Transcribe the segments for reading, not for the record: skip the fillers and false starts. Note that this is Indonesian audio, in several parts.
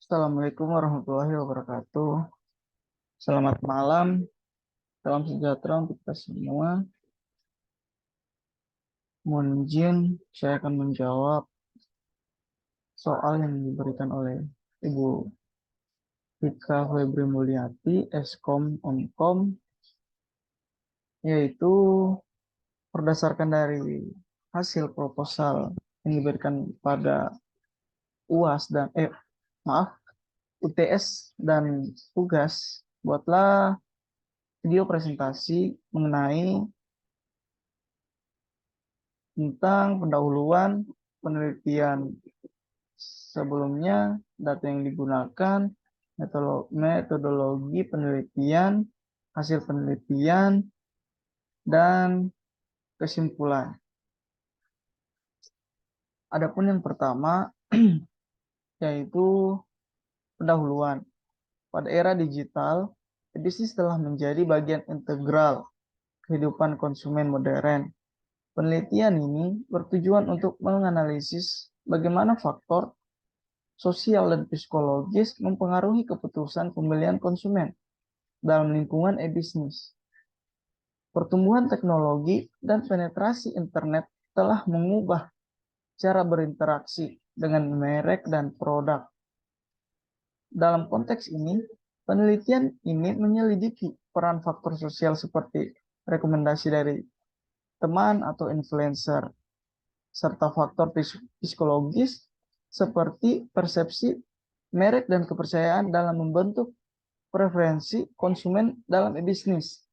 Assalamualaikum warahmatullahi wabarakatuh. Selamat malam, salam sejahtera untuk kita semua. Mohon izin, saya akan menjawab soal yang diberikan oleh Ibu Tika Febri Mulyati, Eskom Onkom, yaitu berdasarkan dari hasil proposal yang diberikan pada UAS dan UTS dan tugas, buatlah video presentasi mengenai tentang pendahuluan penelitian sebelumnya, data yang digunakan, metodologi penelitian, hasil penelitian, dan kesimpulan. Adapun yang pertama yaitu pendahuluan. Pada era digital, bisnis telah menjadi bagian integral kehidupan konsumen modern. Penelitian ini bertujuan untuk menganalisis bagaimana faktor sosial dan psikologis mempengaruhi keputusan pembelian konsumen dalam lingkungan e-bisnis. Pertumbuhan teknologi dan penetrasi internet telah mengubah cara berinteraksi dengan merek dan produk. Dalam konteks ini, penelitian ini menyelidiki peran faktor sosial seperti rekomendasi dari teman atau influencer, serta faktor psikologis seperti persepsi merek dan kepercayaan dalam membentuk preferensi konsumen dalam e-bisnis.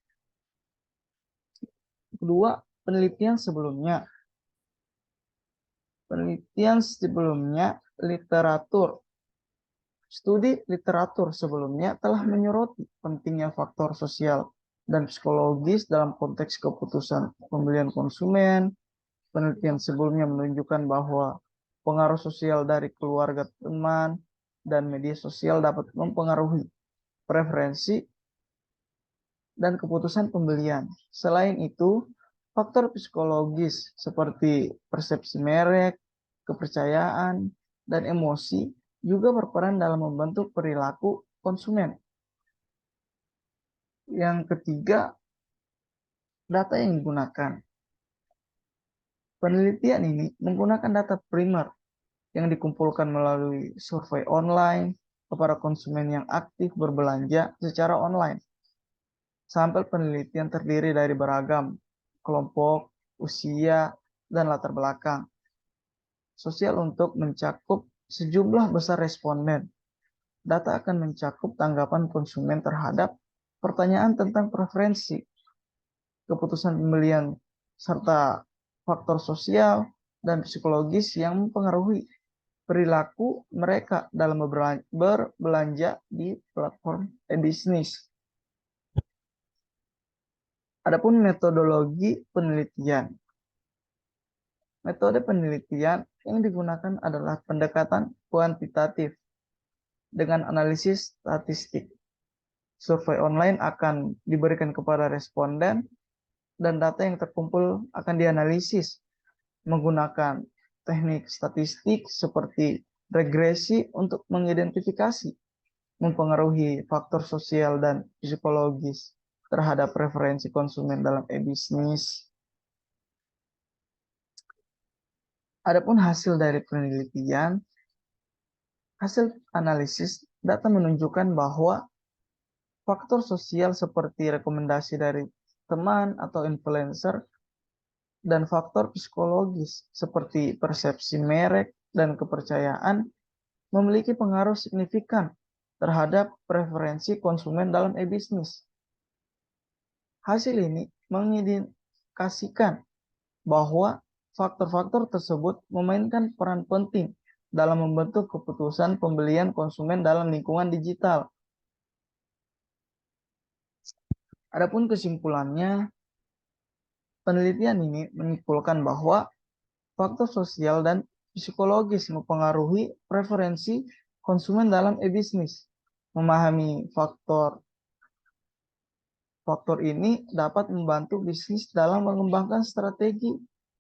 Kedua, penelitian sebelumnya. Literatur. Studi literatur sebelumnya telah menyoroti pentingnya faktor sosial dan psikologis dalam konteks keputusan pembelian konsumen. Penelitian sebelumnya menunjukkan bahwa pengaruh sosial dari keluarga, teman, dan media sosial dapat mempengaruhi preferensi dan keputusan pembelian. Selain itu, faktor psikologis seperti persepsi merek, kepercayaan, dan emosi juga berperan dalam membentuk perilaku konsumen. Yang ketiga, data yang digunakan. Penelitian ini menggunakan data primer yang dikumpulkan melalui survei online kepada konsumen yang aktif berbelanja secara online. Sampel penelitian terdiri dari beragam kelompok, usia, dan latar belakang sosial untuk mencakup sejumlah besar responden. Data akan mencakup tanggapan konsumen terhadap pertanyaan tentang preferensi, keputusan pembelian, serta faktor sosial dan psikologis yang mempengaruhi perilaku mereka dalam berbelanja di platform e-bisnis. Adapun metodologi penelitian. Metode penelitian yang digunakan adalah pendekatan kuantitatif dengan analisis statistik. Survei online akan diberikan kepada responden dan data yang terkumpul akan dianalisis menggunakan teknik statistik seperti regresi untuk mengidentifikasi mempengaruhi faktor sosial dan psikologis terhadap preferensi konsumen dalam e-bisnis. Adapun hasil dari penelitian, hasil analisis data menunjukkan bahwa faktor sosial seperti rekomendasi dari teman atau influencer dan faktor psikologis seperti persepsi merek dan kepercayaan memiliki pengaruh signifikan terhadap preferensi konsumen dalam e-bisnis. Hasil ini mengindikasikan bahwa faktor-faktor tersebut memainkan peran penting dalam membentuk keputusan pembelian konsumen dalam lingkungan digital. Adapun kesimpulannya, penelitian ini menyimpulkan bahwa faktor sosial dan psikologis mempengaruhi preferensi konsumen dalam e-bisnis. Memahami faktor ini dapat membantu bisnis dalam mengembangkan strategi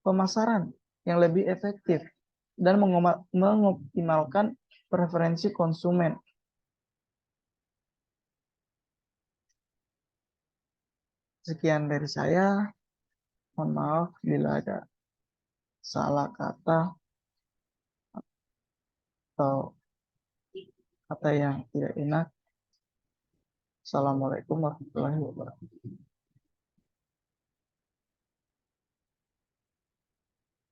pemasaran yang lebih efektif dan mengoptimalkan preferensi konsumen. Sekian dari saya. Mohon maaf bila ada salah kata atau kata yang tidak enak. Assalamualaikum warahmatullahi wabarakatuh.